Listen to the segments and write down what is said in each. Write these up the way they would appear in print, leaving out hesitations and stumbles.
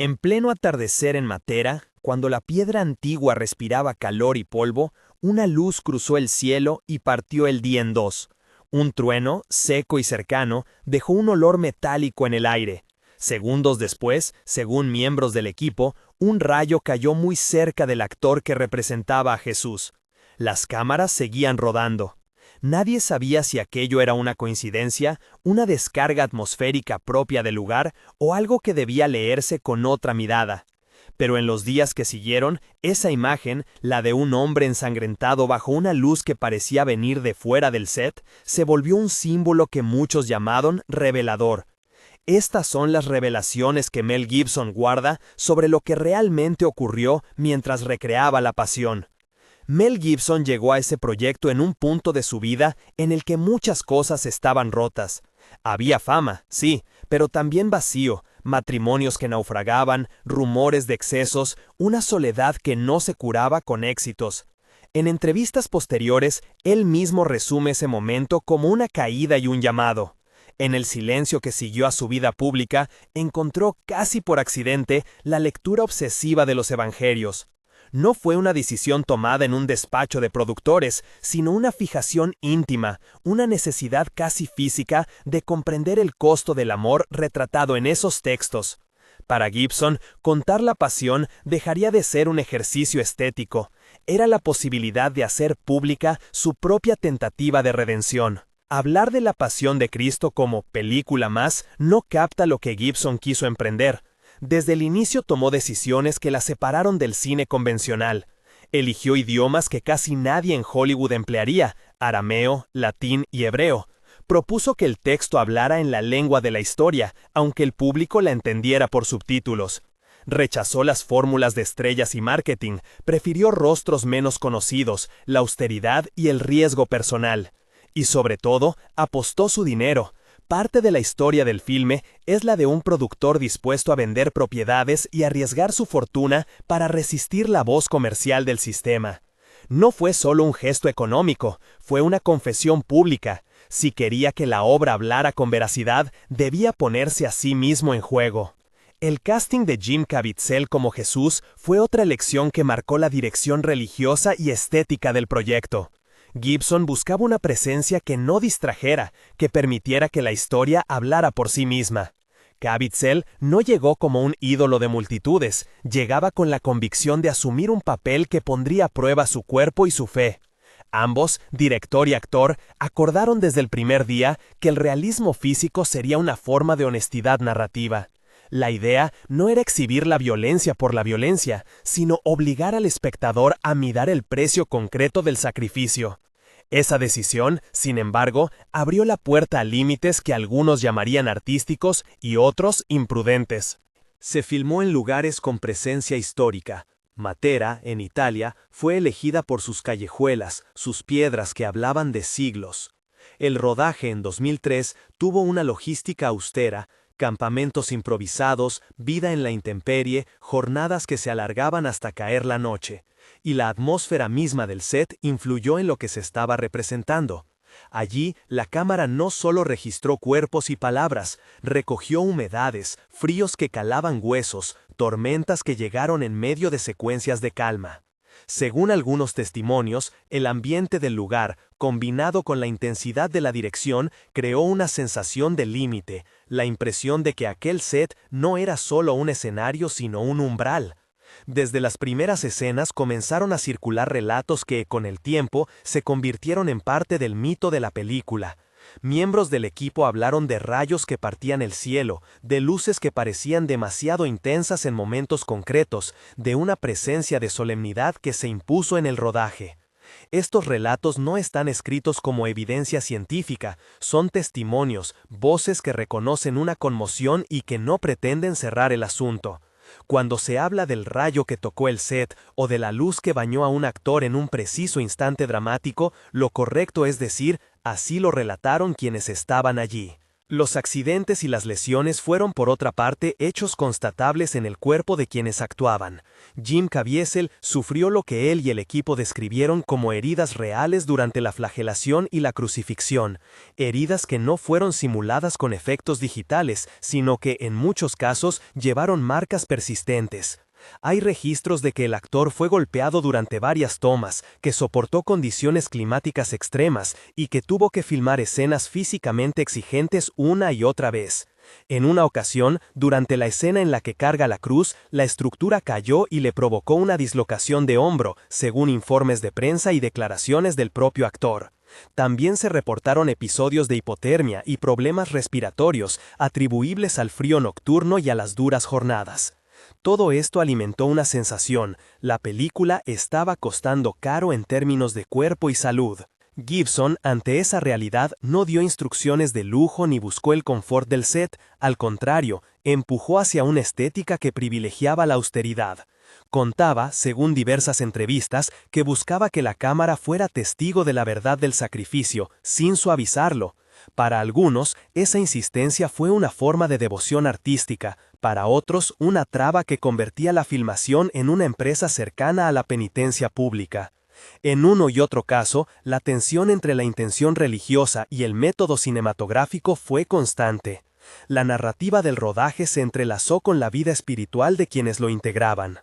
En pleno atardecer en Matera, cuando la piedra antigua respiraba calor y polvo, una luz cruzó el cielo y partió el día en dos. Un trueno, seco y cercano, dejó un olor metálico en el aire. Segundos después, según miembros del equipo, un rayo cayó muy cerca del actor que representaba a Jesús. Las cámaras seguían rodando. Nadie sabía si aquello era una coincidencia, una descarga atmosférica propia del lugar o algo que debía leerse con otra mirada. Pero en los días que siguieron, esa imagen, la de un hombre ensangrentado bajo una luz que parecía venir de fuera del set, se volvió un símbolo que muchos llamaron revelador. Estas son las revelaciones que Mel Gibson guarda sobre lo que realmente ocurrió mientras recreaba La Pasión. Mel Gibson llegó a ese proyecto en un punto de su vida en el que muchas cosas estaban rotas. Había fama, sí, pero también vacío, matrimonios que naufragaban, rumores de excesos, una soledad que no se curaba con éxitos. En entrevistas posteriores, él mismo resume ese momento como una caída y un llamado. En el silencio que siguió a su vida pública, encontró casi por accidente la lectura obsesiva de los evangelios. No fue una decisión tomada en un despacho de productores, sino una fijación íntima, una necesidad casi física de comprender el costo del amor retratado en esos textos. Para Gibson, contar la pasión dejaría de ser un ejercicio estético. Era la posibilidad de hacer pública su propia tentativa de redención. Hablar de la pasión de Cristo como película más no capta lo que Gibson quiso emprender. Desde el inicio tomó decisiones que la separaron del cine convencional. Eligió idiomas que casi nadie en Hollywood emplearía, arameo, latín y hebreo. Propuso que el texto hablara en la lengua de la historia, aunque el público la entendiera por subtítulos. Rechazó las fórmulas de estrellas y marketing, prefirió rostros menos conocidos, la austeridad y el riesgo personal. Y sobre todo, apostó su dinero. Parte de la historia del filme es la de un productor dispuesto a vender propiedades y arriesgar su fortuna para resistir la voz comercial del sistema. No fue solo un gesto económico, fue una confesión pública. Si quería que la obra hablara con veracidad, debía ponerse a sí mismo en juego. El casting de Jim Caviezel como Jesús fue otra elección que marcó la dirección religiosa y estética del proyecto. Gibson buscaba una presencia que no distrajera, que permitiera que la historia hablara por sí misma. Caviezel no llegó como un ídolo de multitudes, llegaba con la convicción de asumir un papel que pondría a prueba su cuerpo y su fe. Ambos, director y actor, acordaron desde el primer día que el realismo físico sería una forma de honestidad narrativa. La idea no era exhibir la violencia por la violencia, sino obligar al espectador a mirar el precio concreto del sacrificio. Esa decisión, sin embargo, abrió la puerta a límites que algunos llamarían artísticos y otros imprudentes. Se filmó en lugares con presencia histórica. Matera, en Italia, fue elegida por sus callejuelas, sus piedras que hablaban de siglos. El rodaje en 2003 tuvo una logística austera, campamentos improvisados, vida en la intemperie, jornadas que se alargaban hasta caer la noche. Y la atmósfera misma del set influyó en lo que se estaba representando. Allí, la cámara no solo registró cuerpos y palabras, recogió humedades, fríos que calaban huesos, tormentas que llegaron en medio de secuencias de calma. Según algunos testimonios, el ambiente del lugar, combinado con la intensidad de la dirección, creó una sensación de límite, la impresión de que aquel set no era solo un escenario sino un umbral. Desde las primeras escenas comenzaron a circular relatos que, con el tiempo, se convirtieron en parte del mito de la película. Miembros del equipo hablaron de rayos que partían el cielo, de luces que parecían demasiado intensas en momentos concretos, de una presencia de solemnidad que se impuso en el rodaje. Estos relatos no están escritos como evidencia científica, son testimonios, voces que reconocen una conmoción y que no pretenden cerrar el asunto. Cuando se habla del rayo que tocó el set o de la luz que bañó a un actor en un preciso instante dramático, lo correcto es decir, así lo relataron quienes estaban allí. Los accidentes y las lesiones fueron por otra parte hechos constatables en el cuerpo de quienes actuaban. Jim Caviezel sufrió lo que él y el equipo describieron como heridas reales durante la flagelación y la crucifixión, heridas que no fueron simuladas con efectos digitales, sino que en muchos casos llevaron marcas persistentes. Hay registros de que el actor fue golpeado durante varias tomas, que soportó condiciones climáticas extremas y que tuvo que filmar escenas físicamente exigentes una y otra vez. En una ocasión, durante la escena en la que carga la cruz, la estructura cayó y le provocó una dislocación de hombro, según informes de prensa y declaraciones del propio actor. También se reportaron episodios de hipotermia y problemas respiratorios atribuibles al frío nocturno y a las duras jornadas. Todo esto alimentó una sensación: la película estaba costando caro en términos de cuerpo y salud. Gibson, ante esa realidad, no dio instrucciones de lujo ni buscó el confort del set, al contrario, empujó hacia una estética que privilegiaba la austeridad. Contaba, según diversas entrevistas, que buscaba que la cámara fuera testigo de la verdad del sacrificio, sin suavizarlo. Para algunos, esa insistencia fue una forma de devoción artística, para otros, una traba que convertía la filmación en una empresa cercana a la penitencia pública. En uno y otro caso, la tensión entre la intención religiosa y el método cinematográfico fue constante. La narrativa del rodaje se entrelazó con la vida espiritual de quienes lo integraban.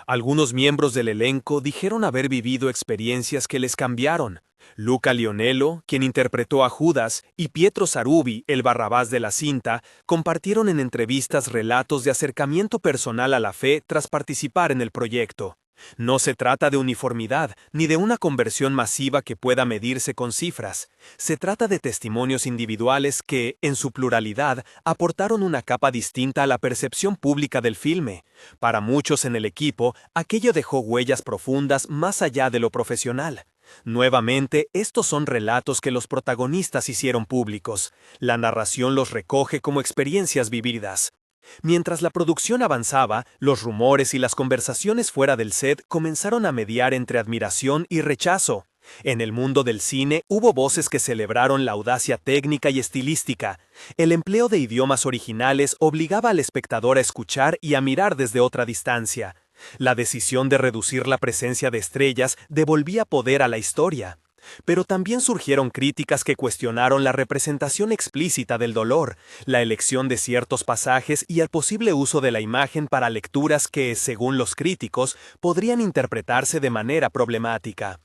Algunos miembros del elenco dijeron haber vivido experiencias que les cambiaron. Luca Lionello, quien interpretó a Judas, y Pietro Sarubi, el Barrabás de la cinta, compartieron en entrevistas relatos de acercamiento personal a la fe tras participar en el proyecto. No se trata de uniformidad, ni de una conversión masiva que pueda medirse con cifras. Se trata de testimonios individuales que, en su pluralidad, aportaron una capa distinta a la percepción pública del filme. Para muchos en el equipo, aquello dejó huellas profundas más allá de lo profesional. Nuevamente, estos son relatos que los protagonistas hicieron públicos. La narración los recoge como experiencias vividas. Mientras la producción avanzaba, los rumores y las conversaciones fuera del set comenzaron a mediar entre admiración y rechazo. En el mundo del cine hubo voces que celebraron la audacia técnica y estilística. El empleo de idiomas originales obligaba al espectador a escuchar y a mirar desde otra distancia. La decisión de reducir la presencia de estrellas devolvía poder a la historia. Pero también surgieron críticas que cuestionaron la representación explícita del dolor, la elección de ciertos pasajes y el posible uso de la imagen para lecturas que, según los críticos, podrían interpretarse de manera problemática.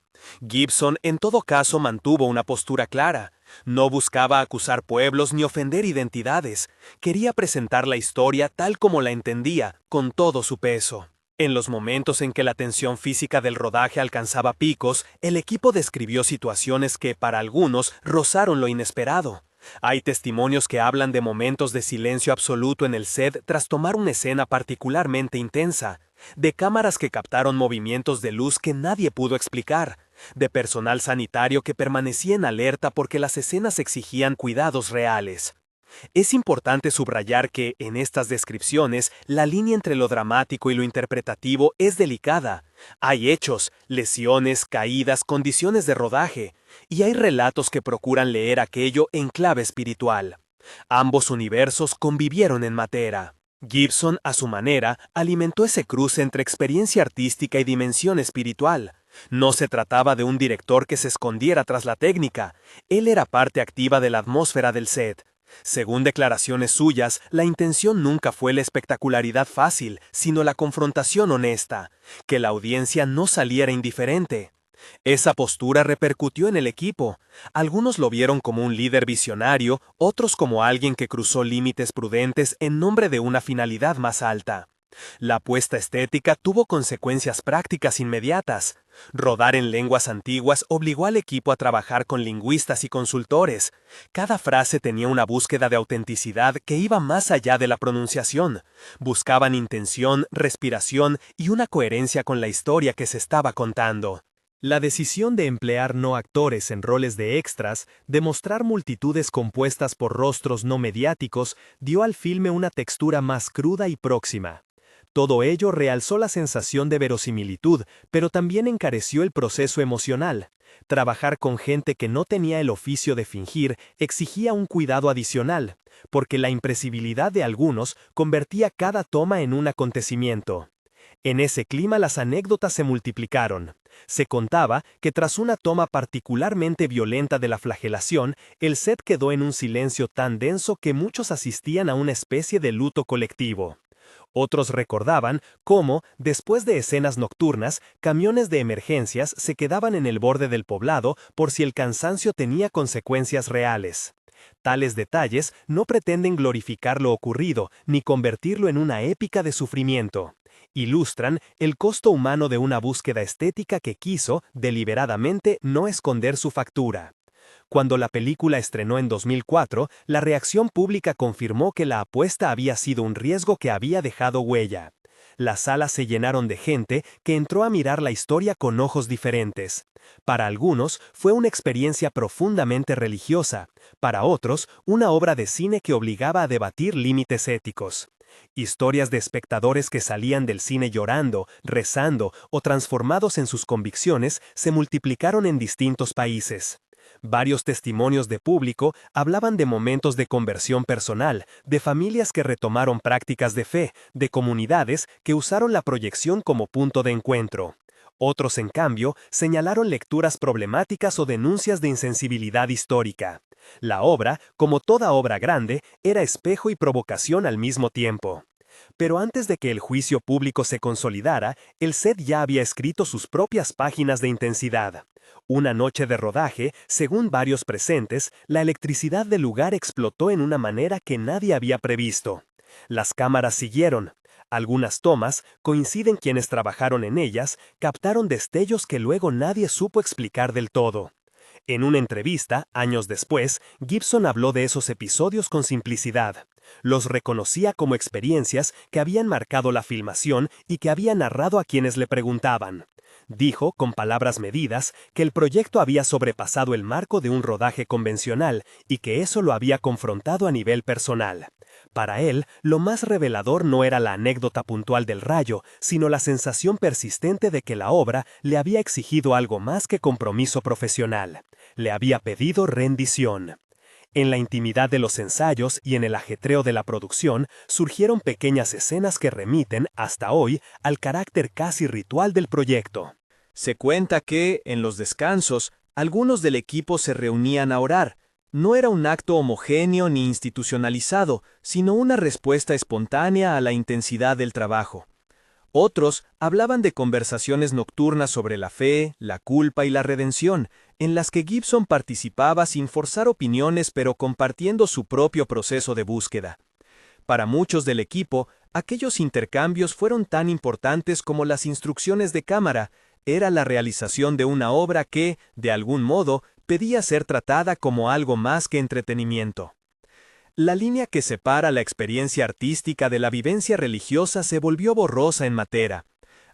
Gibson, en todo caso, mantuvo una postura clara. No buscaba acusar pueblos ni ofender identidades. Quería presentar la historia tal como la entendía, con todo su peso. En los momentos en que la tensión física del rodaje alcanzaba picos, el equipo describió situaciones que, para algunos, rozaron lo inesperado. Hay testimonios que hablan de momentos de silencio absoluto en el set tras tomar una escena particularmente intensa, de cámaras que captaron movimientos de luz que nadie pudo explicar, de personal sanitario que permanecía en alerta porque las escenas exigían cuidados reales. Es importante subrayar que, en estas descripciones, la línea entre lo dramático y lo interpretativo es delicada. Hay hechos, lesiones, caídas, condiciones de rodaje, y hay relatos que procuran leer aquello en clave espiritual. Ambos universos convivieron en Matera. Gibson, a su manera, alimentó ese cruce entre experiencia artística y dimensión espiritual. No se trataba de un director que se escondiera tras la técnica. Él era parte activa de la atmósfera del set. Según declaraciones suyas, la intención nunca fue la espectacularidad fácil, sino la confrontación honesta, que la audiencia no saliera indiferente. Esa postura repercutió en el equipo. Algunos lo vieron como un líder visionario, otros como alguien que cruzó límites prudentes en nombre de una finalidad más alta. La apuesta estética tuvo consecuencias prácticas inmediatas. Rodar en lenguas antiguas obligó al equipo a trabajar con lingüistas y consultores. Cada frase tenía una búsqueda de autenticidad que iba más allá de la pronunciación. Buscaban intención, respiración y una coherencia con la historia que se estaba contando. La decisión de emplear no actores en roles de extras, de mostrar multitudes compuestas por rostros no mediáticos, dio al filme una textura más cruda y próxima. Todo ello realzó la sensación de verosimilitud, pero también encareció el proceso emocional. Trabajar con gente que no tenía el oficio de fingir exigía un cuidado adicional, porque la impresibilidad de algunos convertía cada toma en un acontecimiento. En ese clima las anécdotas se multiplicaron. Se contaba que tras una toma particularmente violenta de la flagelación, el set quedó en un silencio tan denso que muchos asistían a una especie de luto colectivo. Otros recordaban cómo, después de escenas nocturnas, camiones de emergencias se quedaban en el borde del poblado por si el cansancio tenía consecuencias reales. Tales detalles no pretenden glorificar lo ocurrido ni convertirlo en una épica de sufrimiento. Ilustran el costo humano de una búsqueda estética que quiso, deliberadamente, no esconder su factura. Cuando la película estrenó en 2004, la reacción pública confirmó que la apuesta había sido un riesgo que había dejado huella. Las salas se llenaron de gente que entró a mirar la historia con ojos diferentes. Para algunos fue una experiencia profundamente religiosa, para otros una obra de cine que obligaba a debatir límites éticos. Historias de espectadores que salían del cine llorando, rezando o transformados en sus convicciones se multiplicaron en distintos países. Varios testimonios de público hablaban de momentos de conversión personal, de familias que retomaron prácticas de fe, de comunidades que usaron la proyección como punto de encuentro. Otros, en cambio, señalaron lecturas problemáticas o denuncias de insensibilidad histórica. La obra, como toda obra grande, era espejo y provocación al mismo tiempo. Pero antes de que el juicio público se consolidara, el set ya había escrito sus propias páginas de intensidad. Una noche de rodaje, según varios presentes, la electricidad del lugar explotó en una manera que nadie había previsto. Las cámaras siguieron. Algunas tomas, coinciden quienes trabajaron en ellas, captaron destellos que luego nadie supo explicar del todo. En una entrevista, años después, Gibson habló de esos episodios con simplicidad. Los reconocía como experiencias que habían marcado la filmación y que había narrado a quienes le preguntaban. Dijo, con palabras medidas, que el proyecto había sobrepasado el marco de un rodaje convencional y que eso lo había confrontado a nivel personal. Para él, lo más revelador no era la anécdota puntual del rayo, sino la sensación persistente de que la obra le había exigido algo más que compromiso profesional. Le había pedido rendición. En la intimidad de los ensayos y en el ajetreo de la producción, surgieron pequeñas escenas que remiten, hasta hoy, al carácter casi ritual del proyecto. Se cuenta que, en los descansos, algunos del equipo se reunían a orar. No era un acto homogéneo ni institucionalizado, sino una respuesta espontánea a la intensidad del trabajo. Otros hablaban de conversaciones nocturnas sobre la fe, la culpa y la redención, en las que Gibson participaba sin forzar opiniones pero compartiendo su propio proceso de búsqueda. Para muchos del equipo, aquellos intercambios fueron tan importantes como las instrucciones de cámara. Era la realización de una obra que, de algún modo, pedía ser tratada como algo más que entretenimiento. La línea que separa la experiencia artística de la vivencia religiosa se volvió borrosa en Matera.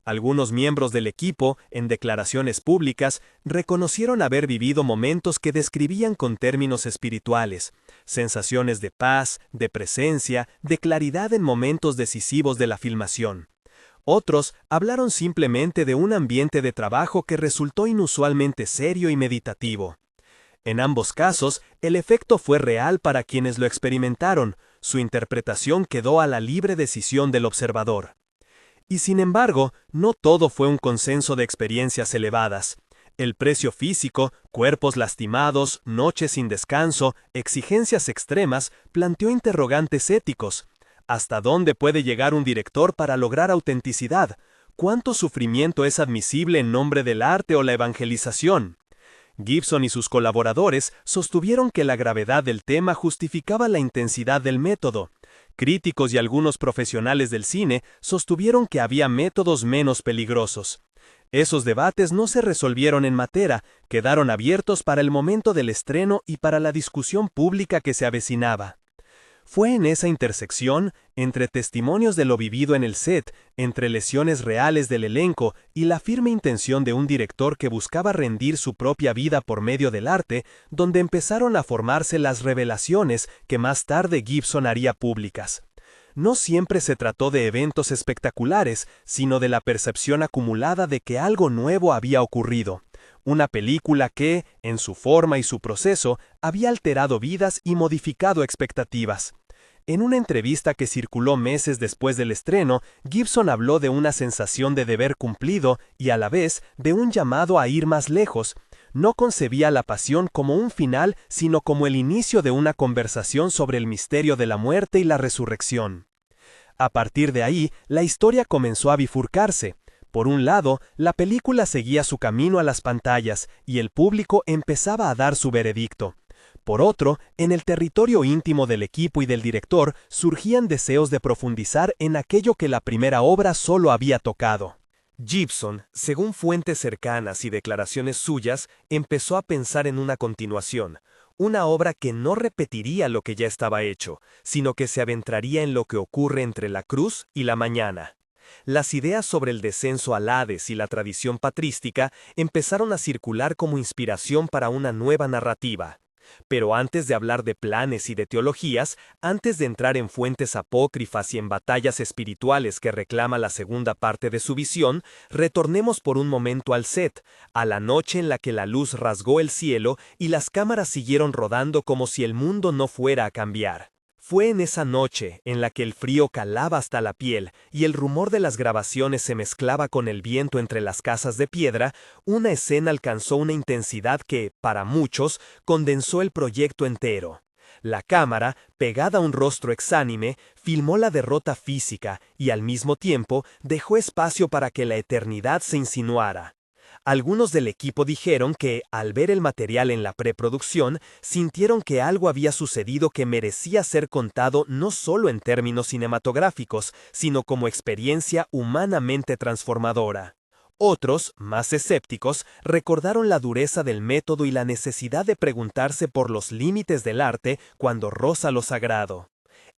Algunos miembros del equipo, en declaraciones públicas, reconocieron haber vivido momentos que describían con términos espirituales, sensaciones de paz, de presencia, de claridad en momentos decisivos de la filmación. Otros hablaron simplemente de un ambiente de trabajo que resultó inusualmente serio y meditativo. En ambos casos, el efecto fue real para quienes lo experimentaron, su interpretación quedó a la libre decisión del observador. Y sin embargo, no todo fue un consenso de experiencias elevadas. El precio físico, cuerpos lastimados, noches sin descanso, exigencias extremas, planteó interrogantes éticos. ¿Hasta dónde puede llegar un director para lograr autenticidad? ¿Cuánto sufrimiento es admisible en nombre del arte o la evangelización? Gibson y sus colaboradores sostuvieron que la gravedad del tema justificaba la intensidad del método. Críticos y algunos profesionales del cine sostuvieron que había métodos menos peligrosos. Esos debates no se resolvieron en Matera, quedaron abiertos para el momento del estreno y para la discusión pública que se avecinaba. Fue en esa intersección, entre testimonios de lo vivido en el set, entre lesiones reales del elenco y la firme intención de un director que buscaba rendir su propia vida por medio del arte, donde empezaron a formarse las revelaciones que más tarde Gibson haría públicas. No siempre se trató de eventos espectaculares, sino de la percepción acumulada de que algo nuevo había ocurrido. Una película que, en su forma y su proceso, había alterado vidas y modificado expectativas. En una entrevista que circuló meses después del estreno, Gibson habló de una sensación de deber cumplido y a la vez de un llamado a ir más lejos. No concebía la pasión como un final, sino como el inicio de una conversación sobre el misterio de la muerte y la resurrección. A partir de ahí, la historia comenzó a bifurcarse. Por un lado, la película seguía su camino a las pantallas y el público empezaba a dar su veredicto. Por otro, en el territorio íntimo del equipo y del director surgían deseos de profundizar en aquello que la primera obra solo había tocado. Gibson, según fuentes cercanas y declaraciones suyas, empezó a pensar en una continuación, una obra que no repetiría lo que ya estaba hecho, sino que se adentraría en lo que ocurre entre la cruz y la mañana. Las ideas sobre el descenso al Hades y la tradición patrística empezaron a circular como inspiración para una nueva narrativa. Pero antes de hablar de planes y de teologías, antes de entrar en fuentes apócrifas y en batallas espirituales que reclama la segunda parte de su visión, retornemos por un momento al set, a la noche en la que la luz rasgó el cielo y las cámaras siguieron rodando como si el mundo no fuera a cambiar. Fue en esa noche en la que el frío calaba hasta la piel y el rumor de las grabaciones se mezclaba con el viento entre las casas de piedra, una escena alcanzó una intensidad que, para muchos, condensó el proyecto entero. La cámara, pegada a un rostro exánime, filmó la derrota física y al mismo tiempo dejó espacio para que la eternidad se insinuara. Algunos del equipo dijeron que, al ver el material en la preproducción, sintieron que algo había sucedido que merecía ser contado no solo en términos cinematográficos, sino como experiencia humanamente transformadora. Otros, más escépticos, recordaron la dureza del método y la necesidad de preguntarse por los límites del arte cuando roza lo sagrado.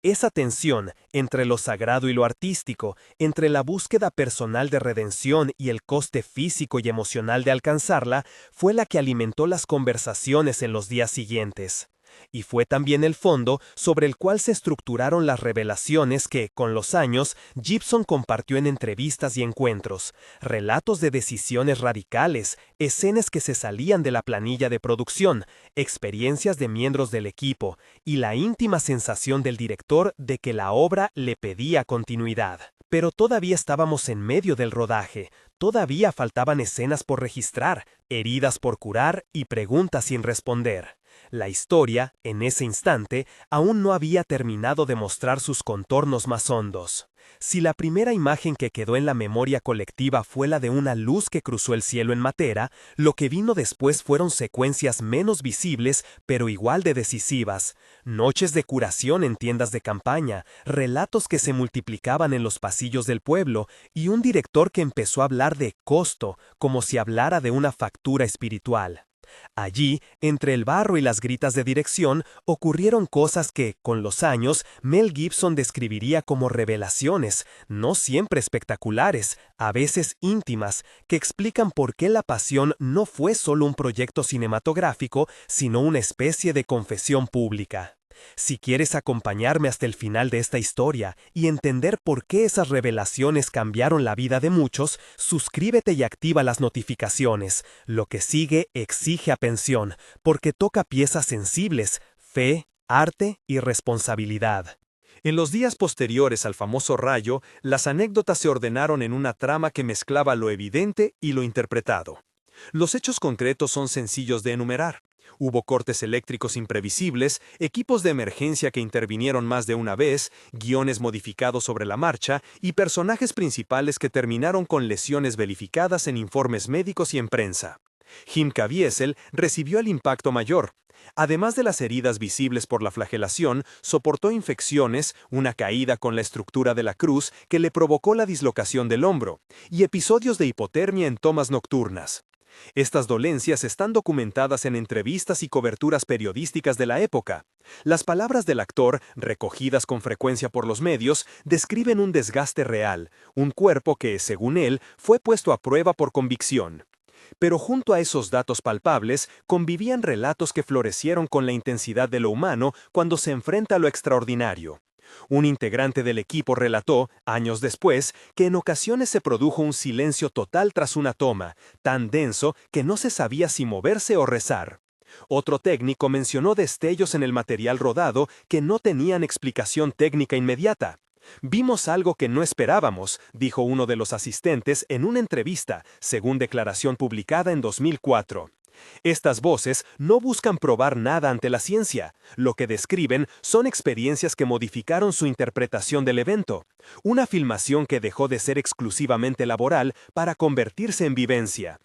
Esa tensión entre lo sagrado y lo artístico, entre la búsqueda personal de redención y el coste físico y emocional de alcanzarla, fue la que alimentó las conversaciones en los días siguientes. Y fue también el fondo sobre el cual se estructuraron las revelaciones que, con los años, Gibson compartió en entrevistas y encuentros, relatos de decisiones radicales, escenas que se salían de la planilla de producción, experiencias de miembros del equipo y la íntima sensación del director de que la obra le pedía continuidad. Pero todavía estábamos en medio del rodaje, todavía faltaban escenas por registrar, heridas por curar y preguntas sin responder. La historia, en ese instante, aún no había terminado de mostrar sus contornos más hondos. Si la primera imagen que quedó en la memoria colectiva fue la de una luz que cruzó el cielo en Matera, lo que vino después fueron secuencias menos visibles, pero igual de decisivas. Noches de curación en tiendas de campaña, relatos que se multiplicaban en los pasillos del pueblo, y un director que empezó a hablar de costo, como si hablara de una factura espiritual. Allí, entre el barro y las gritas de dirección, ocurrieron cosas que, con los años, Mel Gibson describiría como revelaciones, no siempre espectaculares, a veces íntimas, que explican por qué La Pasión no fue solo un proyecto cinematográfico, sino una especie de confesión pública. Si quieres acompañarme hasta el final de esta historia y entender por qué esas revelaciones cambiaron la vida de muchos, suscríbete y activa las notificaciones. Lo que sigue exige atención, porque toca piezas sensibles, fe, arte y responsabilidad. En los días posteriores al famoso rayo, las anécdotas se ordenaron en una trama que mezclaba lo evidente y lo interpretado. Los hechos concretos son sencillos de enumerar. Hubo cortes eléctricos imprevisibles, equipos de emergencia que intervinieron más de una vez, guiones modificados sobre la marcha y personajes principales que terminaron con lesiones verificadas en informes médicos y en prensa. Jim Caviezel recibió el impacto mayor. Además de las heridas visibles por la flagelación, soportó infecciones, una caída con la estructura de la cruz que le provocó la dislocación del hombro, y episodios de hipotermia en tomas nocturnas. Estas dolencias están documentadas en entrevistas y coberturas periodísticas de la época. Las palabras del actor, recogidas con frecuencia por los medios, describen un desgaste real, un cuerpo que, según él, fue puesto a prueba por convicción. Pero junto a esos datos palpables, convivían relatos que florecieron con la intensidad de lo humano cuando se enfrenta a lo extraordinario. Un integrante del equipo relató, años después, que en ocasiones se produjo un silencio total tras una toma, tan denso que no se sabía si moverse o rezar. Otro técnico mencionó destellos en el material rodado que no tenían explicación técnica inmediata. Vimos algo que no esperábamos, dijo uno de los asistentes en una entrevista, según declaración publicada en 2004. Estas voces no buscan probar nada ante la ciencia. Lo que describen son experiencias que modificaron su interpretación del evento. Una filmación que dejó de ser exclusivamente laboral para convertirse en vivencia.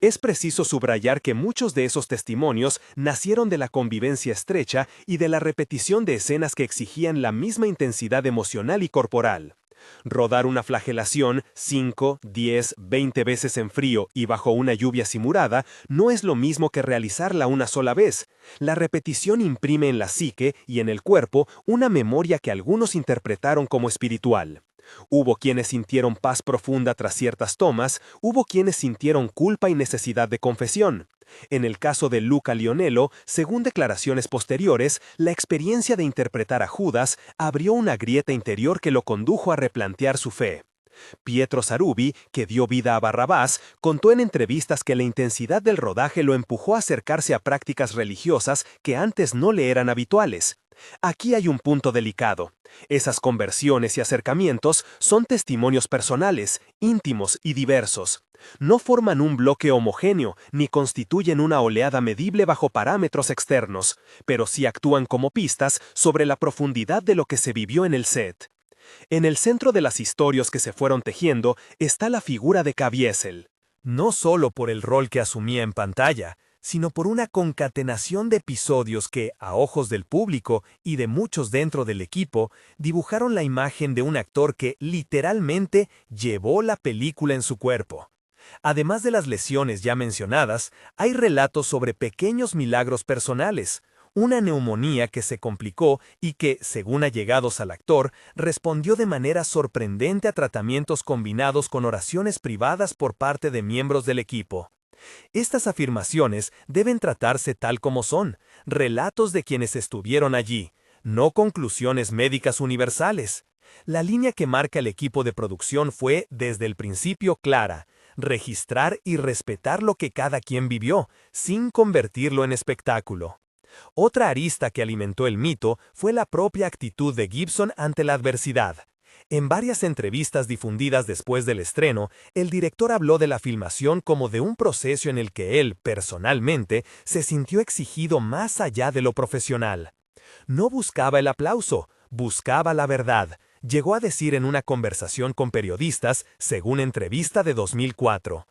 Es preciso subrayar que muchos de esos testimonios nacieron de la convivencia estrecha y de la repetición de escenas que exigían la misma intensidad emocional y corporal. Rodar una flagelación 5, 10, 20 veces en frío y bajo una lluvia simulada no es lo mismo que realizarla una sola vez. La repetición imprime en la psique y en el cuerpo una memoria que algunos interpretaron como espiritual. Hubo quienes sintieron paz profunda tras ciertas tomas, hubo quienes sintieron culpa y necesidad de confesión. En el caso de Luca Lionello, según declaraciones posteriores, la experiencia de interpretar a Judas abrió una grieta interior que lo condujo a replantear su fe. Pietro Sarubi, que dio vida a Barrabás, contó en entrevistas que la intensidad del rodaje lo empujó a acercarse a prácticas religiosas que antes no le eran habituales. Aquí hay un punto delicado. Esas conversiones y acercamientos son testimonios personales, íntimos y diversos. No forman un bloque homogéneo ni constituyen una oleada medible bajo parámetros externos, pero sí actúan como pistas sobre la profundidad de lo que se vivió en el set. En el centro de las historias que se fueron tejiendo está la figura de Caviezel. No solo por el rol que asumía en pantalla, sino por una concatenación de episodios que, a ojos del público y de muchos dentro del equipo, dibujaron la imagen de un actor que literalmente llevó la película en su cuerpo. Además de las lesiones ya mencionadas, hay relatos sobre pequeños milagros personales, una neumonía que se complicó y que, según allegados al actor, respondió de manera sorprendente a tratamientos combinados con oraciones privadas por parte de miembros del equipo. Estas afirmaciones deben tratarse tal como son, relatos de quienes estuvieron allí, no conclusiones médicas universales. La línea que marca el equipo de producción fue, desde el principio, clara: registrar y respetar lo que cada quien vivió, sin convertirlo en espectáculo. Otra arista que alimentó el mito fue la propia actitud de Gibson ante la adversidad. En varias entrevistas difundidas después del estreno, el director habló de la filmación como de un proceso en el que él, personalmente, se sintió exigido más allá de lo profesional. No buscaba el aplauso, buscaba la verdad, llegó a decir en una conversación con periodistas, según entrevista de 2004.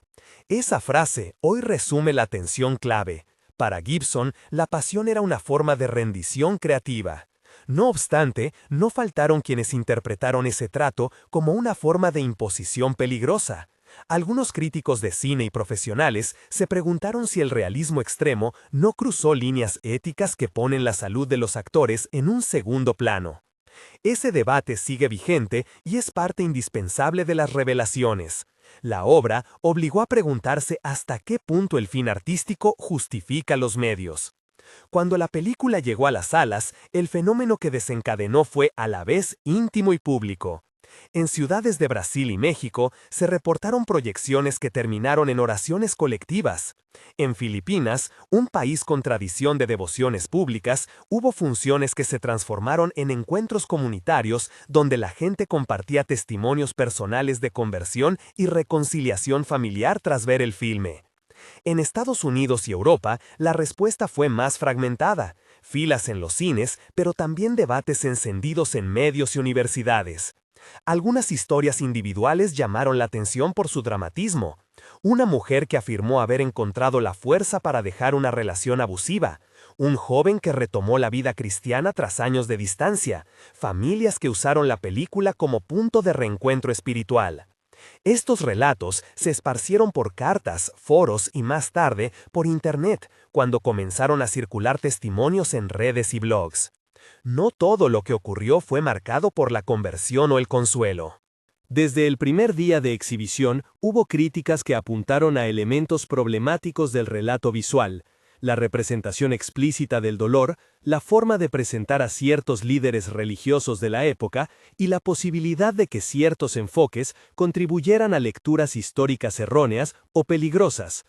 Esa frase hoy resume la tensión clave. Para Gibson, la pasión era una forma de rendición creativa. No obstante, no faltaron quienes interpretaron ese trato como una forma de imposición peligrosa. Algunos críticos de cine y profesionales se preguntaron si el realismo extremo no cruzó líneas éticas que ponen la salud de los actores en un segundo plano. Ese debate sigue vigente y es parte indispensable de las revelaciones. La obra obligó a preguntarse hasta qué punto el fin artístico justifica los medios. Cuando la película llegó a las salas, el fenómeno que desencadenó fue a la vez íntimo y público. En ciudades de Brasil y México se reportaron proyecciones que terminaron en oraciones colectivas. En Filipinas, un país con tradición de devociones públicas, hubo funciones que se transformaron en encuentros comunitarios donde la gente compartía testimonios personales de conversión y reconciliación familiar tras ver el filme. En Estados Unidos y Europa, la respuesta fue más fragmentada, filas en los cines, pero también debates encendidos en medios y universidades. Algunas historias individuales llamaron la atención por su dramatismo. Una mujer que afirmó haber encontrado la fuerza para dejar una relación abusiva. Un joven que retomó la vida cristiana tras años de distancia. Familias que usaron la película como punto de reencuentro espiritual. Estos relatos se esparcieron por cartas, foros y más tarde por Internet, cuando comenzaron a circular testimonios en redes y blogs. No todo lo que ocurrió fue marcado por la conversión o el consuelo. Desde el primer día de exhibición, hubo críticas que apuntaron a elementos problemáticos del relato visual. la representación explícita del dolor, la forma de presentar a ciertos líderes religiosos de la época y la posibilidad de que ciertos enfoques contribuyeran a lecturas históricas erróneas o peligrosas.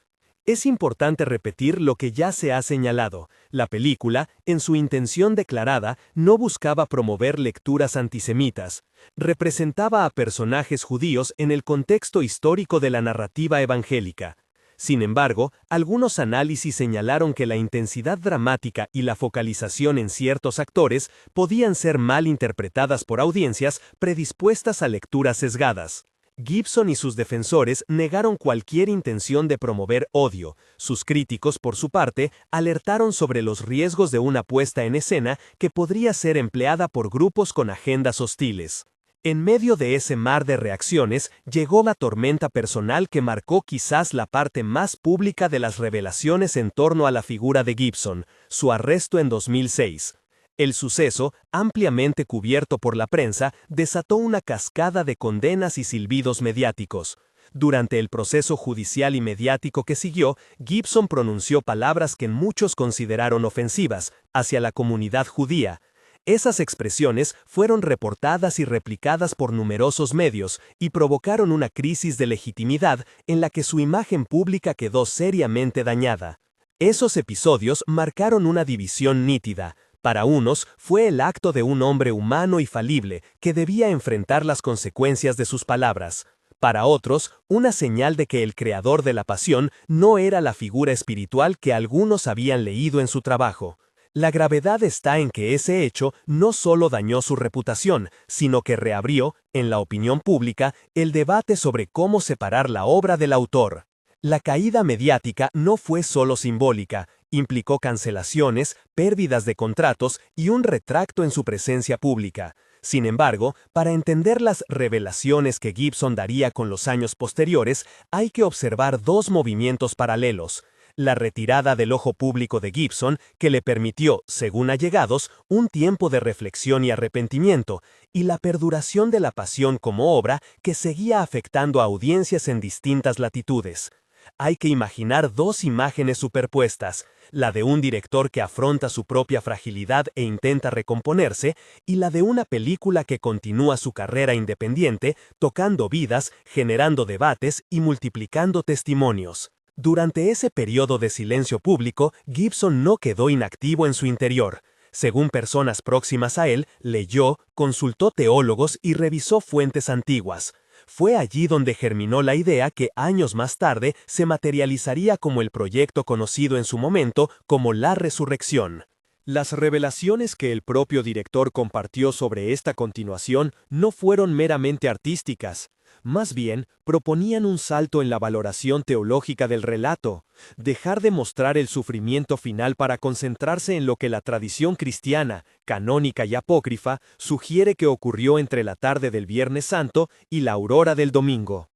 Es importante repetir lo que ya se ha señalado. La película, en su intención declarada, no buscaba promover lecturas antisemitas. Representaba a personajes judíos en el contexto histórico de la narrativa evangélica. Sin embargo, algunos análisis señalaron que la intensidad dramática y la focalización en ciertos actores podían ser mal interpretadas por audiencias predispuestas a lecturas sesgadas. Gibson y sus defensores negaron cualquier intención de promover odio. Sus críticos, por su parte, alertaron sobre los riesgos de una puesta en escena que podría ser empleada por grupos con agendas hostiles. En medio de ese mar de reacciones, llegó la tormenta personal que marcó quizás la parte más pública de las revelaciones en torno a la figura de Gibson, su arresto en 2006. El suceso, ampliamente cubierto por la prensa, desató una cascada de condenas y silbidos mediáticos. Durante el proceso judicial y mediático que siguió, Gibson pronunció palabras que muchos consideraron ofensivas hacia la comunidad judía. Esas expresiones fueron reportadas y replicadas por numerosos medios y provocaron una crisis de legitimidad en la que su imagen pública quedó seriamente dañada. Esos episodios marcaron una división nítida. Para unos, fue el acto de un hombre humano y falible que debía enfrentar las consecuencias de sus palabras. Para otros, una señal de que el creador de la pasión no era la figura espiritual que algunos habían leído en su trabajo. La gravedad está en que ese hecho no solo dañó su reputación, sino que reabrió, en la opinión pública, el debate sobre cómo separar la obra del autor. La caída mediática no fue solo simbólica, implicó cancelaciones, pérdidas de contratos y un retracto en su presencia pública. Sin embargo, para entender las revelaciones que Gibson daría con los años posteriores, hay que observar dos movimientos paralelos. La retirada del ojo público de Gibson, que le permitió, según allegados, un tiempo de reflexión y arrepentimiento, y la perduración de la pasión como obra que seguía afectando a audiencias en distintas latitudes. Hay que imaginar dos imágenes superpuestas, la de un director que afronta su propia fragilidad e intenta recomponerse, y la de una película que continúa su carrera independiente, tocando vidas, generando debates y multiplicando testimonios. Durante ese periodo de silencio público, Gibson no quedó inactivo en su interior. Según personas próximas a él, leyó, consultó teólogos y revisó fuentes antiguas. Fue allí donde germinó la idea que años más tarde se materializaría como el proyecto conocido en su momento como la resurrección. Las revelaciones que el propio director compartió sobre esta continuación no fueron meramente artísticas. Más bien, proponían un salto en la valoración teológica del relato, dejar de mostrar el sufrimiento final para concentrarse en lo que la tradición cristiana, canónica y apócrifa, sugiere que ocurrió entre la tarde del Viernes Santo y la aurora del domingo.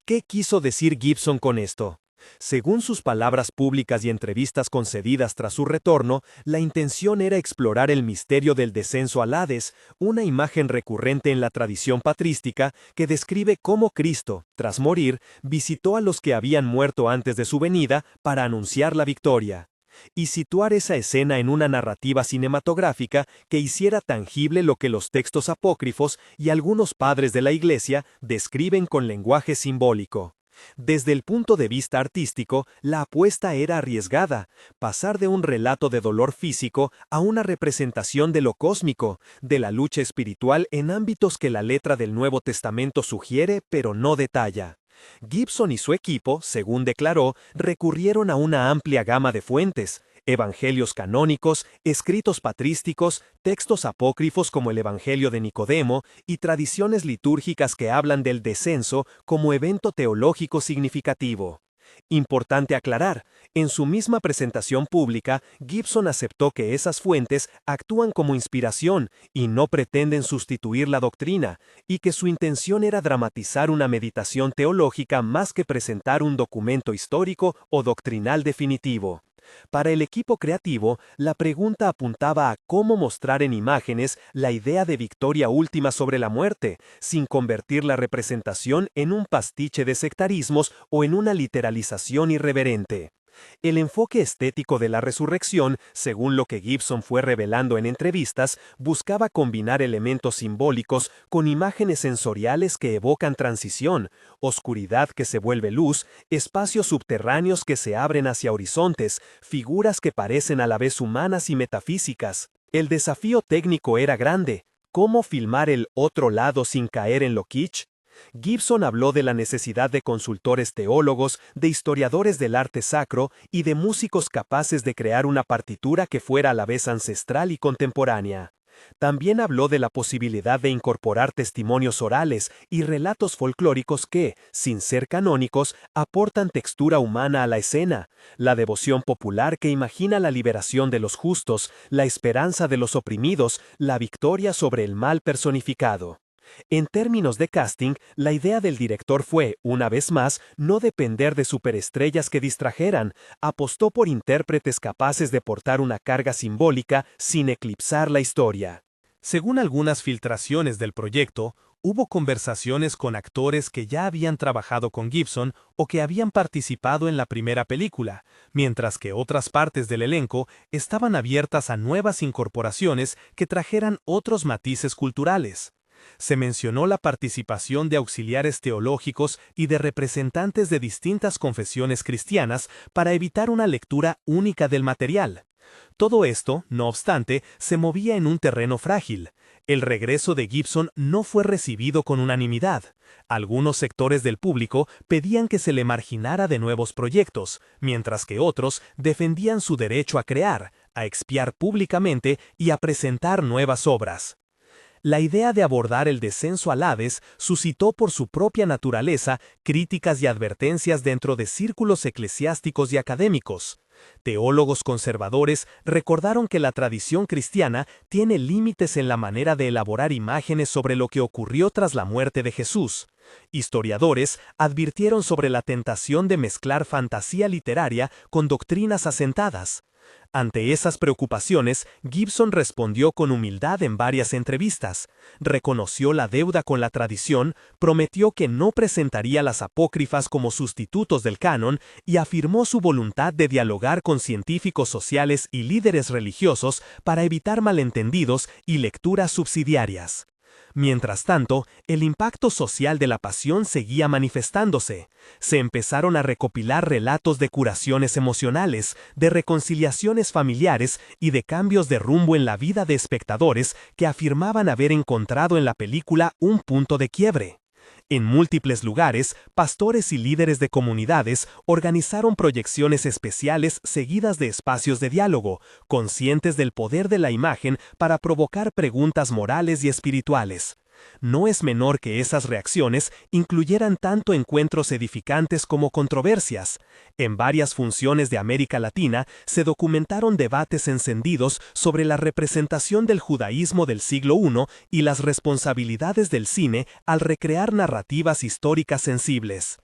¿Qué quiso decir Gibson con esto? Según sus palabras públicas y entrevistas concedidas tras su retorno, la intención era explorar el misterio del descenso al Hades, una imagen recurrente en la tradición patrística que describe cómo Cristo, tras morir, visitó a los que habían muerto antes de su venida para anunciar la victoria. Y situar esa escena en una narrativa cinematográfica que hiciera tangible lo que los textos apócrifos y algunos padres de la Iglesia describen con lenguaje simbólico. Desde el punto de vista artístico, la apuesta era arriesgada, pasar de un relato de dolor físico a una representación de lo cósmico, de la lucha espiritual en ámbitos que la letra del Nuevo Testamento sugiere pero no detalla. Gibson y su equipo, según declaró, recurrieron a una amplia gama de fuentes, evangelios canónicos, escritos patrísticos, textos apócrifos como el Evangelio de Nicodemo y tradiciones litúrgicas que hablan del descenso como evento teológico significativo. Importante aclarar, en su misma presentación pública, Gibson aceptó que esas fuentes actúan como inspiración y no pretenden sustituir la doctrina, y que su intención era dramatizar una meditación teológica más que presentar un documento histórico o doctrinal definitivo. Para el equipo creativo, la pregunta apuntaba a cómo mostrar en imágenes la idea de victoria última sobre la muerte, sin convertir la representación en un pastiche de sectarismos o en una literalización irreverente. El enfoque estético de la resurrección, según lo que Gibson fue revelando en entrevistas, buscaba combinar elementos simbólicos con imágenes sensoriales que evocan transición, oscuridad que se vuelve luz, espacios subterráneos que se abren hacia horizontes, figuras que parecen a la vez humanas y metafísicas. El desafío técnico era grande. ¿Cómo filmar el otro lado sin caer en lo kitsch? Gibson habló de la necesidad de consultores teólogos, de historiadores del arte sacro y de músicos capaces de crear una partitura que fuera a la vez ancestral y contemporánea. También habló de la posibilidad de incorporar testimonios orales y relatos folclóricos que, sin ser canónicos, aportan textura humana a la escena, la devoción popular que imagina la liberación de los justos, la esperanza de los oprimidos, la victoria sobre el mal personificado. En términos de casting, la idea del director fue, una vez más, no depender de superestrellas que distrajeran, apostó por intérpretes capaces de portar una carga simbólica sin eclipsar la historia. Según algunas filtraciones del proyecto, hubo conversaciones con actores que ya habían trabajado con Gibson o que habían participado en la primera película, mientras que otras partes del elenco estaban abiertas a nuevas incorporaciones que trajeran otros matices culturales. Se mencionó la participación de auxiliares teológicos y de representantes de distintas confesiones cristianas para evitar una lectura única del material. Todo esto, no obstante, se movía en un terreno frágil. El regreso de Gibson no fue recibido con unanimidad. Algunos sectores del público pedían que se le marginara de nuevos proyectos, mientras que otros defendían su derecho a crear, a expiar públicamente y a presentar nuevas obras. La idea de abordar el descenso al Hades suscitó por su propia naturaleza críticas y advertencias dentro de círculos eclesiásticos y académicos. Teólogos conservadores recordaron que la tradición cristiana tiene límites en la manera de elaborar imágenes sobre lo que ocurrió tras la muerte de Jesús. Historiadores advirtieron sobre la tentación de mezclar fantasía literaria con doctrinas asentadas. Ante esas preocupaciones, Gibson respondió con humildad en varias entrevistas. Reconoció la deuda con la tradición, prometió que no presentaría las apócrifas como sustitutos del canon y afirmó su voluntad de dialogar con científicos sociales y líderes religiosos para evitar malentendidos y lecturas subsidiarias. Mientras tanto, el impacto social de la pasión seguía manifestándose. Se empezaron a recopilar relatos de curaciones emocionales, de reconciliaciones familiares y de cambios de rumbo en la vida de espectadores que afirmaban haber encontrado en la película un punto de quiebre. En múltiples lugares, pastores y líderes de comunidades organizaron proyecciones especiales seguidas de espacios de diálogo, conscientes del poder de la imagen para provocar preguntas morales y espirituales. No es menor que esas reacciones incluyeran tanto encuentros edificantes como controversias. En varias funciones de América Latina se documentaron debates encendidos sobre la representación del judaísmo del siglo I y las responsabilidades del cine al recrear narrativas históricas sensibles.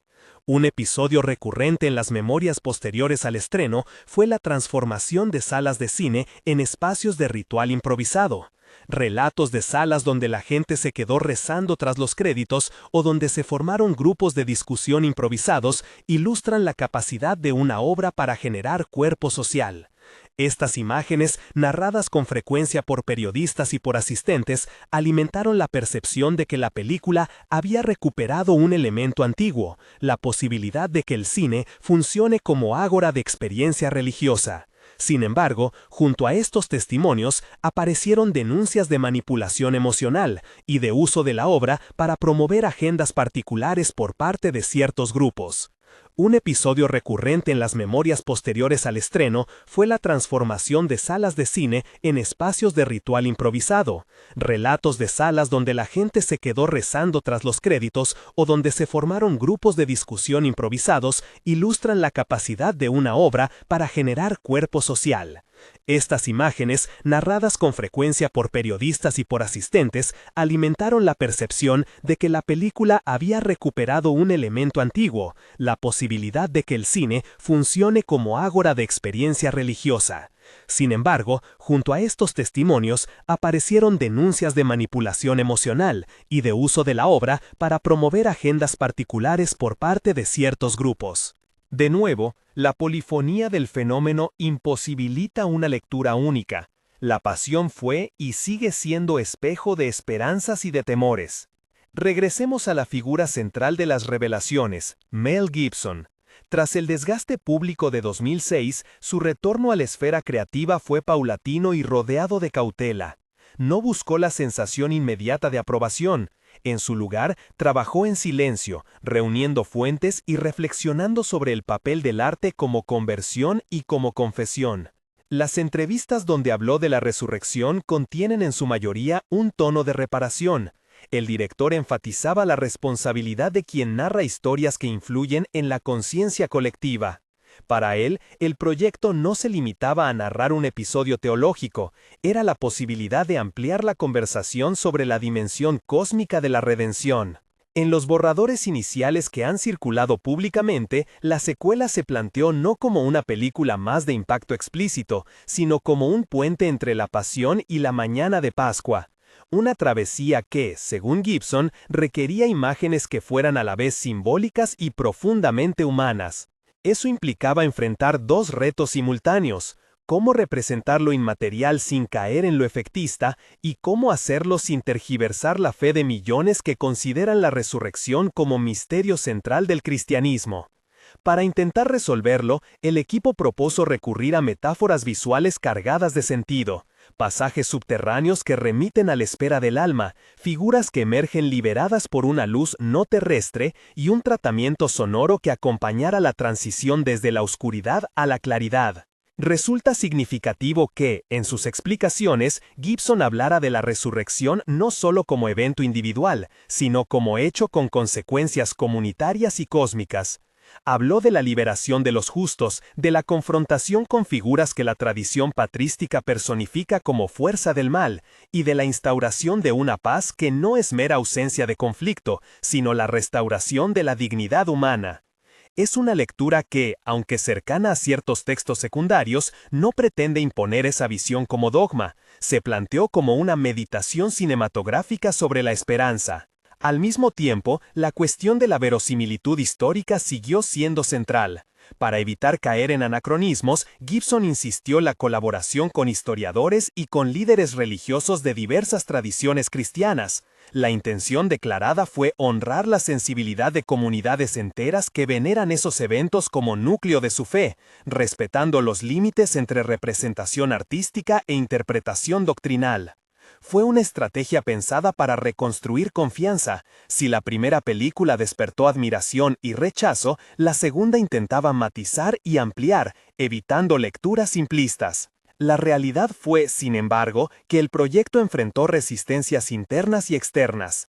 Un episodio recurrente en las memorias posteriores al estreno fue la transformación de salas de cine en espacios de ritual improvisado. Relatos de salas donde la gente se quedó rezando tras los créditos o donde se formaron grupos de discusión improvisados ilustran la capacidad de una obra para generar cuerpo social. Estas imágenes, narradas con frecuencia por periodistas y por asistentes, alimentaron la percepción de que la película había recuperado un elemento antiguo, la posibilidad de que el cine funcione como ágora de experiencia religiosa. Sin embargo, junto a estos testimonios aparecieron denuncias de manipulación emocional y de uso de la obra para promover agendas particulares por parte de ciertos grupos. Un episodio recurrente en las memorias posteriores al estreno fue la transformación de salas de cine en espacios de ritual improvisado, relatos de salas donde la gente se quedó rezando tras los créditos o donde se formaron grupos de discusión improvisados ilustran la capacidad de una obra para generar cuerpo social. Estas imágenes, narradas con frecuencia por periodistas y por asistentes, alimentaron la percepción de que la película había recuperado un elemento antiguo, la posibilidad de que el cine funcione como ágora de experiencia religiosa. Sin embargo, junto a estos testimonios aparecieron denuncias de manipulación emocional y de uso de la obra para promover agendas particulares por parte de ciertos grupos. De nuevo, la polifonía del fenómeno imposibilita una lectura única. La pasión fue y sigue siendo espejo de esperanzas y de temores. Regresemos a la figura central de las revelaciones, Mel Gibson. Tras el desgaste público de 2006, su retorno a la esfera creativa fue paulatino y rodeado de cautela. No buscó la sensación inmediata de aprobación. En su lugar, trabajó en silencio, reuniendo fuentes y reflexionando sobre el papel del arte como conversión y como confesión. Las entrevistas donde habló de la resurrección contienen en su mayoría un tono de reparación. El director enfatizaba la responsabilidad de quien narra historias que influyen en la conciencia colectiva. Para él, el proyecto no se limitaba a narrar un episodio teológico, era la posibilidad de ampliar la conversación sobre la dimensión cósmica de la redención. En los borradores iniciales que han circulado públicamente, la secuela se planteó no como una película más de impacto explícito, sino como un puente entre la pasión y la mañana de Pascua. Una travesía que, según Gibson, requería imágenes que fueran a la vez simbólicas y profundamente humanas. Eso implicaba enfrentar dos retos simultáneos: cómo representar lo inmaterial sin caer en lo efectista y cómo hacerlo sin tergiversar la fe de millones que consideran la resurrección como misterio central del cristianismo. Para intentar resolverlo, el equipo propuso recurrir a metáforas visuales cargadas de sentido, pasajes subterráneos que remiten a la espera del alma, figuras que emergen liberadas por una luz no terrestre y un tratamiento sonoro que acompañara la transición desde la oscuridad a la claridad. Resulta significativo que, en sus explicaciones, Gibson hablara de la resurrección no solo como evento individual, sino como hecho con consecuencias comunitarias y cósmicas. Habló de la liberación de los justos, de la confrontación con figuras que la tradición patrística personifica como fuerza del mal, y de la instauración de una paz que no es mera ausencia de conflicto, sino la restauración de la dignidad humana. Es una lectura que, aunque cercana a ciertos textos secundarios, no pretende imponer esa visión como dogma, se planteó como una meditación cinematográfica sobre la esperanza. Al mismo tiempo, la cuestión de la verosimilitud histórica siguió siendo central. Para evitar caer en anacronismos, Gibson insistió en la colaboración con historiadores y con líderes religiosos de diversas tradiciones cristianas. La intención declarada fue honrar la sensibilidad de comunidades enteras que veneran esos eventos como núcleo de su fe, respetando los límites entre representación artística e interpretación doctrinal. Fue una estrategia pensada para reconstruir confianza. Si la primera película despertó admiración y rechazo, la segunda intentaba matizar y ampliar, evitando lecturas simplistas. La realidad fue, sin embargo, que el proyecto enfrentó resistencias internas y externas.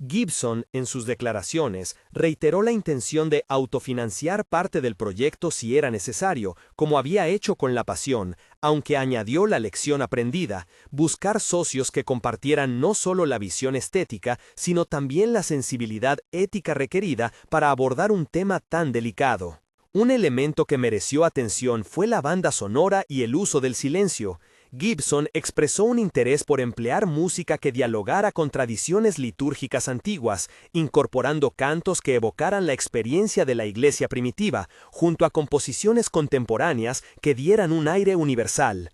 Gibson, en sus declaraciones, reiteró la intención de autofinanciar parte del proyecto si era necesario, como había hecho con La Pasión, aunque añadió la lección aprendida: buscar socios que compartieran no solo la visión estética, sino también la sensibilidad ética requerida para abordar un tema tan delicado. Un elemento que mereció atención fue la banda sonora y el uso del silencio. Gibson expresó un interés por emplear música que dialogara con tradiciones litúrgicas antiguas, incorporando cantos que evocaran la experiencia de la iglesia primitiva, junto a composiciones contemporáneas que dieran un aire universal.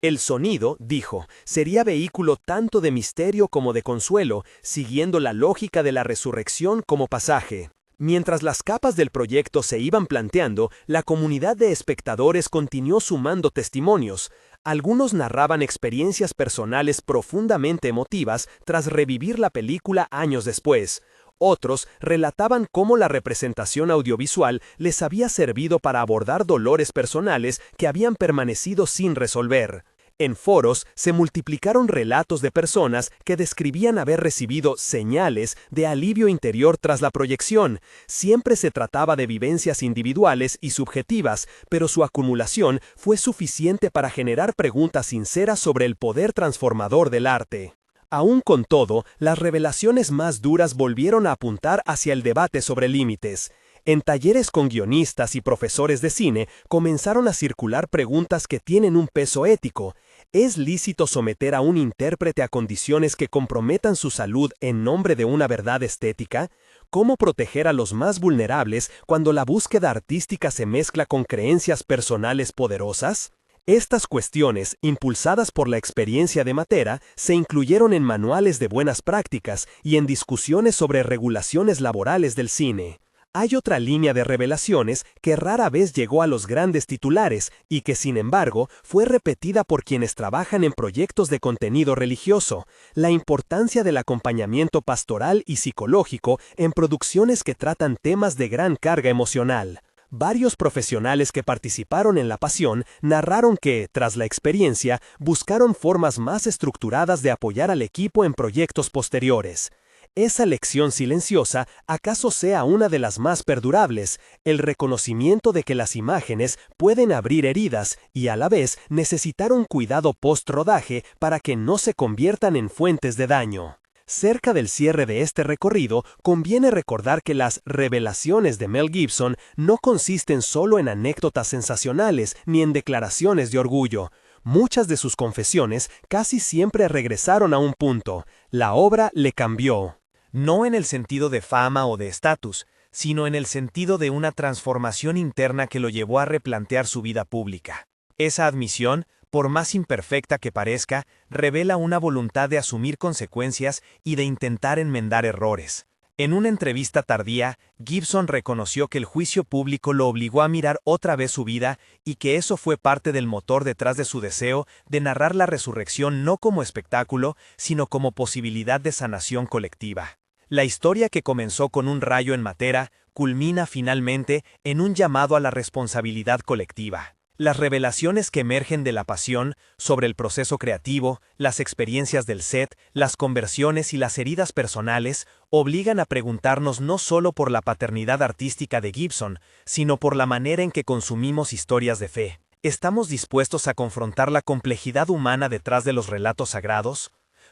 El sonido, dijo, sería vehículo tanto de misterio como de consuelo, siguiendo la lógica de la resurrección como pasaje. Mientras las capas del proyecto se iban planteando, la comunidad de espectadores continuó sumando testimonios. Algunos narraban experiencias personales profundamente emotivas tras revivir la película años después. Otros relataban cómo la representación audiovisual les había servido para abordar dolores personales que habían permanecido sin resolver. En foros se multiplicaron relatos de personas que describían haber recibido señales de alivio interior tras la proyección. Siempre se trataba de vivencias individuales y subjetivas, pero su acumulación fue suficiente para generar preguntas sinceras sobre el poder transformador del arte. Aún con todo, las revelaciones más duras volvieron a apuntar hacia el debate sobre límites. En talleres con guionistas y profesores de cine comenzaron a circular preguntas que tienen un peso ético. ¿Es lícito someter a un intérprete a condiciones que comprometan su salud en nombre de una verdad estética? ¿Cómo proteger a los más vulnerables cuando la búsqueda artística se mezcla con creencias personales poderosas? Estas cuestiones, impulsadas por la experiencia de Matera, se incluyeron en manuales de buenas prácticas y en discusiones sobre regulaciones laborales del cine. Hay otra línea de revelaciones que rara vez llegó a los grandes titulares y que, sin embargo, fue repetida por quienes trabajan en proyectos de contenido religioso: la importancia del acompañamiento pastoral y psicológico en producciones que tratan temas de gran carga emocional. Varios profesionales que participaron en La Pasión narraron que, tras la experiencia, buscaron formas más estructuradas de apoyar al equipo en proyectos posteriores. Esa lección silenciosa acaso sea una de las más perdurables: el reconocimiento de que las imágenes pueden abrir heridas y a la vez necesitar un cuidado post-rodaje para que no se conviertan en fuentes de daño. Cerca del cierre de este recorrido, conviene recordar que las revelaciones de Mel Gibson no consisten solo en anécdotas sensacionales ni en declaraciones de orgullo. Muchas de sus confesiones casi siempre regresaron a un punto: la obra le cambió. No en el sentido de fama o de estatus, sino en el sentido de una transformación interna que lo llevó a replantear su vida pública. Esa admisión, por más imperfecta que parezca, revela una voluntad de asumir consecuencias y de intentar enmendar errores. En una entrevista tardía, Gibson reconoció que el juicio público lo obligó a mirar otra vez su vida y que eso fue parte del motor detrás de su deseo de narrar la resurrección no como espectáculo, sino como posibilidad de sanación colectiva. La historia, que comenzó con un rayo en Matera, culmina finalmente en un llamado a la responsabilidad colectiva. Las revelaciones que emergen de La Pasión sobre el proceso creativo, las experiencias del set, las conversiones y las heridas personales obligan a preguntarnos no solo por la paternidad artística de Gibson, sino por la manera en que consumimos historias de fe. ¿Estamos dispuestos a confrontar la complejidad humana detrás de los relatos sagrados?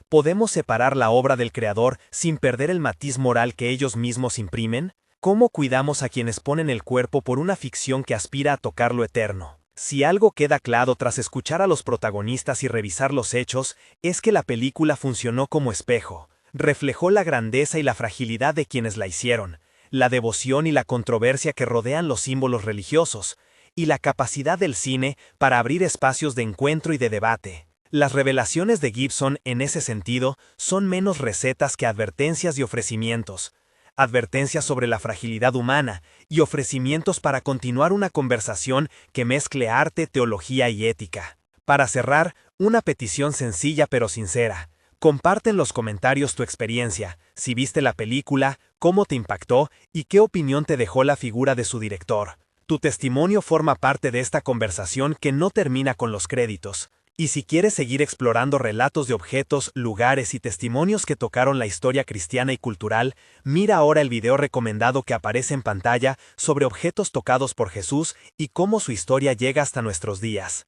¿Podemos separar la obra del creador sin perder el matiz moral que ellos mismos imprimen? ¿Cómo cuidamos a quienes ponen el cuerpo por una ficción que aspira a tocar lo eterno? Si algo queda claro tras escuchar a los protagonistas y revisar los hechos, es que la película funcionó como espejo. Reflejó la grandeza y la fragilidad de quienes la hicieron, la devoción y la controversia que rodean los símbolos religiosos, y la capacidad del cine para abrir espacios de encuentro y de debate. Las revelaciones de Gibson, en ese sentido, son menos recetas que advertencias y ofrecimientos. Advertencias sobre la fragilidad humana y ofrecimientos para continuar una conversación que mezcle arte, teología y ética. Para cerrar, una petición sencilla pero sincera. Comparte en los comentarios tu experiencia, si viste la película, cómo te impactó y qué opinión te dejó la figura de su director. Tu testimonio forma parte de esta conversación que no termina con los créditos. Y si quieres seguir explorando relatos de objetos, lugares y testimonios que tocaron la historia cristiana y cultural, mira ahora el video recomendado que aparece en pantalla sobre objetos tocados por Jesús y cómo su historia llega hasta nuestros días.